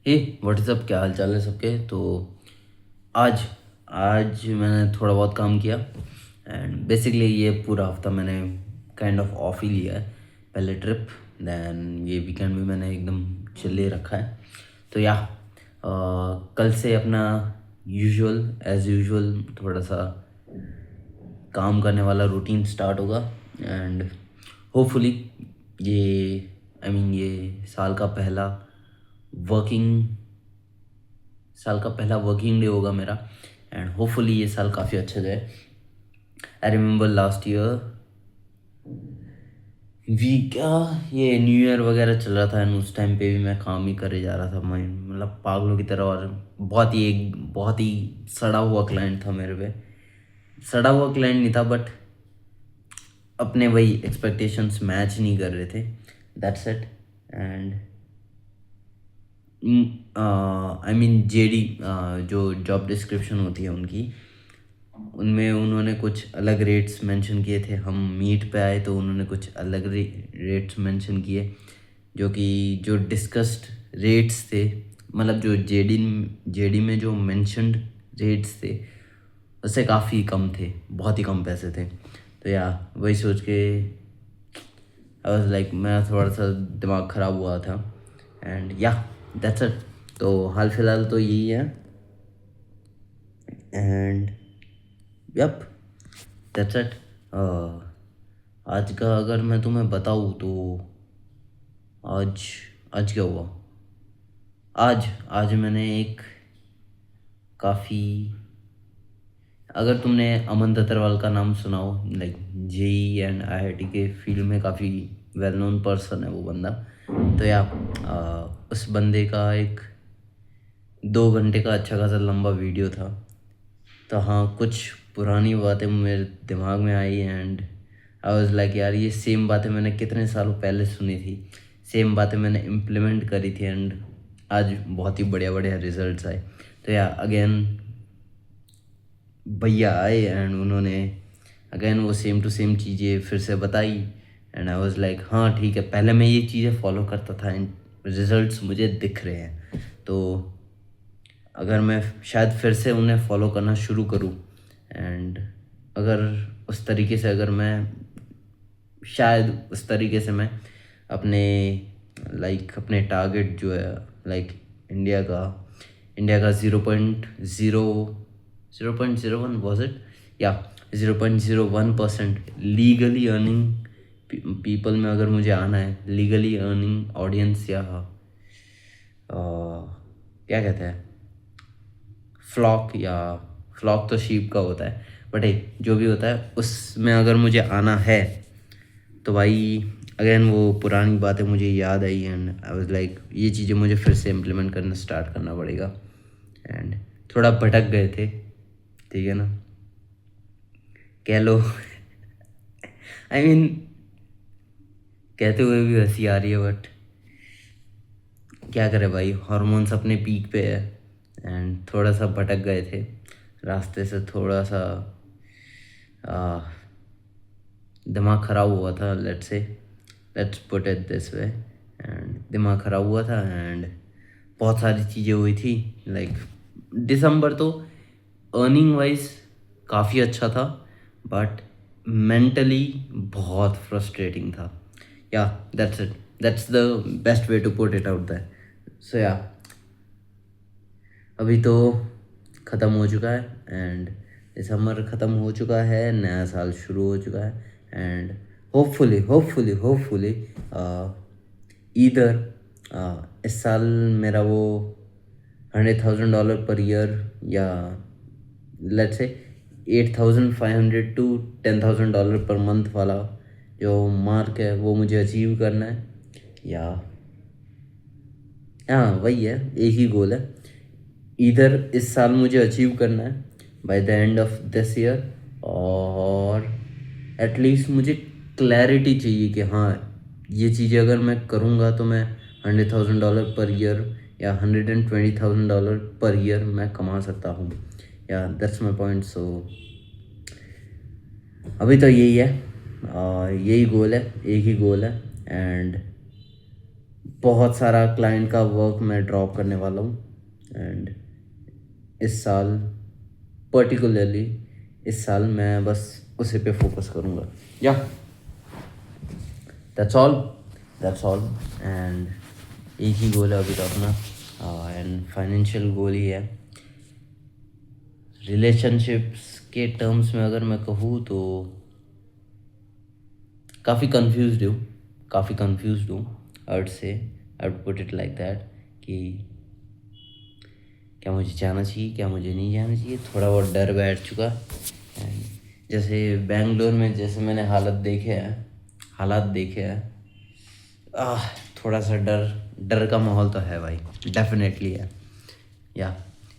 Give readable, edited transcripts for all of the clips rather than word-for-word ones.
हे WhatsApp, क्या हाल चाल है सबके। तो आज आज मैंने थोड़ा बहुत काम किया एंड बेसिकली ये पूरा हफ्ता मैंने काइंड ऑफ ऑफ ही लिया है। पहले ट्रिप, देन ये वीकेंड भी मैंने एकदम चिल ही रखा है। तो कल से अपना यूजुअल एज यूजुअल थोड़ा सा काम करने वाला रूटीन स्टार्ट होगा एंड होपफुली ये ये वर्किंग साल का पहला वर्किंग डे होगा मेरा एंड होपफुली ये साल काफ़ी अच्छा जाए। आई रिमेंबर लास्ट ईयर क्या ये न्यू ईयर वगैरह चल रहा था एंड उस टाइम पे भी मैं काम ही करे जा रहा था, मैं मतलब पागलों की तरह। और बहुत ही सड़ा हुआ क्लाइंट था मेरे पे। सड़ा हुआ क्लाइंट नहीं था बट अपने वही एक्सपेक्टेशंस मैच नहीं कर रहे थे, दैट्स इट। एंड जेडी जो जॉब डिस्क्रिप्शन होती है उनकी, उनमें उन्होंने कुछ अलग रेट्स मेंशन किए थे। हम मीट पे आए तो उन्होंने कुछ अलग रेट्स मेंशन किए, जो डिस्कस्ड रेट्स थे, मतलब जो जेडी में जो मेंशन्ड रेट्स थे उससे काफ़ी कम थे, बहुत ही कम पैसे थे। तो वही सोच के आई वाज लाइक, मैं थोड़ा सा दिमाग ख़राब हुआ था एंड दैट्स इट। तो हाल फिलहाल तो यही है एंड यप दैट्स इट। आज का अगर मैं तुम्हें बताऊँ तो आज आज क्या हुआ। आज आज मैंने एक काफ़ी, अगर तुमने अमन दत्तरवाल का नाम सुना हो, लाइक जेई एंड आईआईटी के फील्ड में काफ़ी वेल नोन पर्सन है वो बंदा। तो उस बंदे का एक 2 घंटे का अच्छा खासा लंबा वीडियो था। तो कुछ पुरानी बातें मेरे दिमाग में आई एंड आई वाज लाइक, यार ये सेम बातें मैंने कितने सालों पहले सुनी थी, सेम बातें मैंने इम्प्लीमेंट करी थी एंड आज बहुत ही बढ़िया बढ़िया रिजल्ट्स आए। तो अगेन भैया आए एंड उन्होंने अगेन वो सेम टू सेम चीज़ें फिर से बताई एंड आई वाज लाइक, हाँ ठीक है, पहले मैं ये चीज़ें फॉलो करता था एंड रिजल्ट्स मुझे दिख रहे हैं। तो अगर मैं शायद फिर से उन्हें फॉलो करना शुरू करूँ एंड अगर उस तरीके से अगर मैं शायद उस तरीके से मैं अपने अपने टारगेट जो है, इंडिया का 0.01 वॉज इट, या 0.01% लीगली अर्निंग पीपल में अगर मुझे आना है, लीगली अर्निंग ऑडियंस, या क्या कहते हैं, फ्लॉक तो शीप का होता है, बट जो भी होता है उसमें अगर मुझे आना है तो भाई अगेन वो पुरानी बातें मुझे याद आई एंड आई वाज लाइक, ये चीज़ें मुझे फिर से इम्प्लीमेंट करना स्टार्ट करना पड़ेगा। एंड थोड़ा भटक गए थे, ठीक है ना, कह लो। आई मीन कहते हुए भी हंसी आ रही है बट क्या करें भाई, हार्मोन्स अपने पीक पे है एंड थोड़ा सा भटक गए थे रास्ते से, थोड़ा सा दिमाग ख़राब हुआ था, let's put it this way. And दिमाग ख़राब हुआ था एंड बहुत सारी चीज़ें हुई थी। दिसंबर तो अर्निंग वाइज काफ़ी अच्छा था बट मेंटली बहुत फ्रस्ट्रेटिंग था। That's it, that's the best way to put it out that. So अभी तो ख़त्म हो चुका है एंड दिसंबर ख़त्म हो चुका है, नया साल शुरू हो चुका है एंड होपफुली ईदर इस साल मेरा वो $100,000 पर ईयर, या let's say $8,500 to $10,000 per month वाला जो मार्क है वो मुझे अचीव करना है। या वही है, एक ही गोल है, इधर इस साल मुझे अचीव करना है by the end of this year, और एटलीस्ट मुझे क्लैरिटी चाहिए कि हाँ ये चीज़ें अगर मैं करूँगा तो मैं $100,000 पर ईयर या $120,000 पर ईयर मैं कमा सकता हूँ। That's my point. सो अभी तो यही है, यही गोल है, एक ही गोल है एंड बहुत सारा क्लाइंट का वर्क मैं ड्रॉप करने वाला हूँ एंड इस साल पर्टिकुलरली इस साल मैं बस उसी पे फोकस करूँगा। या दैट्स ऑल एंड एक ही गोल है अभी तो अपना एंड फाइनेंशियल गोल ही है। रिलेशनशिप्स के टर्म्स में अगर मैं कहूँ तो काफ़ी कंफ्यूज्ड हूँ I would put it like that कि क्या मुझे जाना चाहिए क्या मुझे नहीं जाना चाहिए, थोड़ा बहुत डर बैठ चुका। एंड जैसे बेंगलोर में जैसे मैंने हालात देखे हैं थोड़ा सा डर का माहौल तो है भाई, डेफिनेटली है। या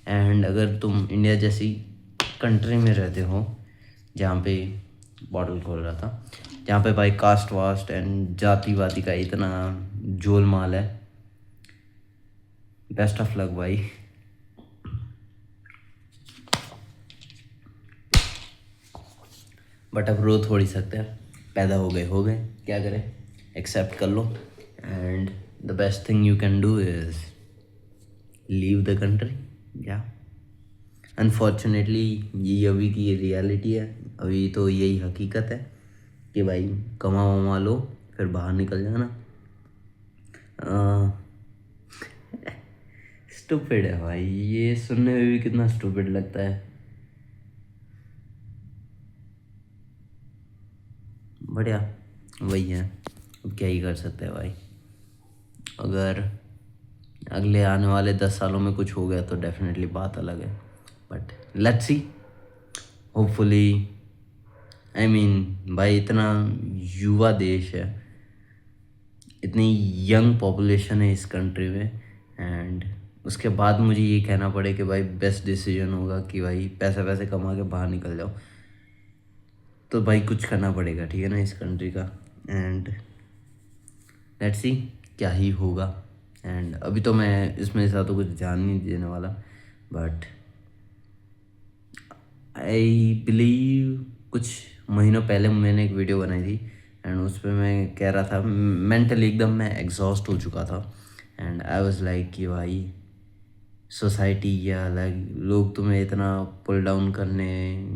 एंड अगर तुम इंडिया जैसी कंट्री में रहते हो जहाँ पे बॉटल खोल रहा था, जहाँ पे भाई कास्ट वास्ट एंड जाति वाति का इतना जोल माल है, बेस्ट ऑफ लक भाई। बट अब रो थोड़ी सकते हैं, पैदा हो गए क्या करें, एक्सेप्ट कर लो and the best thing you can do is leave the country. या अनफॉर्चुनेटली ये अभी की रियलिटी है, अभी तो यही हकीकत है कि भाई कमा वमा लो फिर बाहर निकल जाना। स्टूपिड है भाई, ये सुनने में भी कितना स्टूपिड लगता है। बढ़िया वही है, अब क्या ही कर सकते हैं भाई। अगर अगले आने वाले 10 सालों में कुछ हो गया तो डेफिनेटली बात अलग है, but let's see, hopefully. I mean भाई इतना युवा देश है, इतनी यंग पॉपुलेशन है इस कंट्री में एंड उसके बाद मुझे ये कहना पड़े कि भाई बेस्ट डिसीजन होगा कि भाई पैसे कमा के बाहर निकल जाओ, तो भाई कुछ करना पड़ेगा, ठीक है ना, इस कंट्री का। एंड लेट्स सी क्या ही होगा। एंड अभी तो मैं इसमें ज़्यादा तो कुछ ध्यान नहीं देने वाला, बट आई बिलीव कुछ महीनों पहले मैंने एक वीडियो बनाई थी एंड उस पर मैं कह रहा था मेंटली एकदम मैं एग्जॉस्ट हो चुका था एंड आई वाज लाइक कि भाई सोसाइटी या लाइक लोग तुम्हें इतना पुल डाउन करने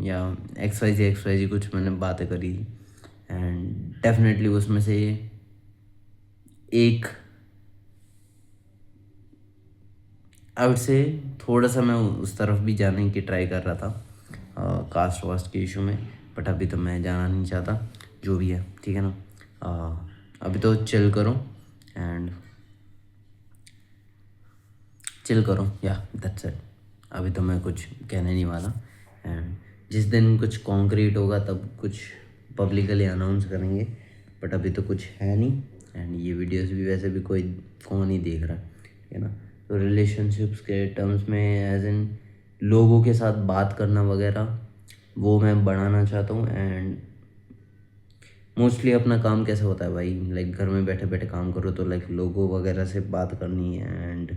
या एक्स वाई जी कुछ मैंने बातें करी एंड डेफिनेटली उसमें से एक आई वुड से थोड़ा सा मैं उस तरफ भी जाने की ट्राई कर रहा था कास्ट वास्ट के इशू में, बट अभी तो मैं जाना नहीं चाहता, जो भी है ठीक है ना। अभी तो चिल करो या दैट्स इट। अभी तो मैं कुछ कहने नहीं वाला एंड जिस दिन कुछ कॉन्क्रीट होगा तब कुछ पब्लिकली अनाउंस करेंगे, बट अभी तो कुछ है नहीं एंड ये वीडियोस भी वैसे भी कोई कौन ही देख रहा है ना। तो रिलेशनशिप्स के टर्म्स में एज इन लोगों के साथ बात करना वगैरह वो मैं बढ़ाना चाहता हूँ एंड मोस्टली अपना काम कैसे होता है भाई, लाइक घर में बैठे बैठे काम करो तो लाइक लोगों वगैरह से बात करनी है एंड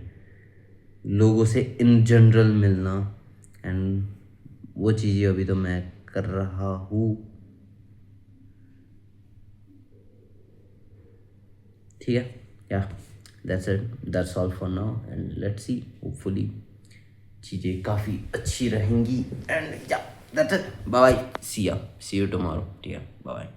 लोगों से इन जनरल मिलना एंड वो चीज़ें अभी तो मैं कर रहा हूँ, ठीक है। Yeah that's all for now and let's see, hopefully चीज़ें काफ़ी अच्छी रहेंगी and yeah that's it, bye bye, see you tomorrow, ठीक है, बाय बाय।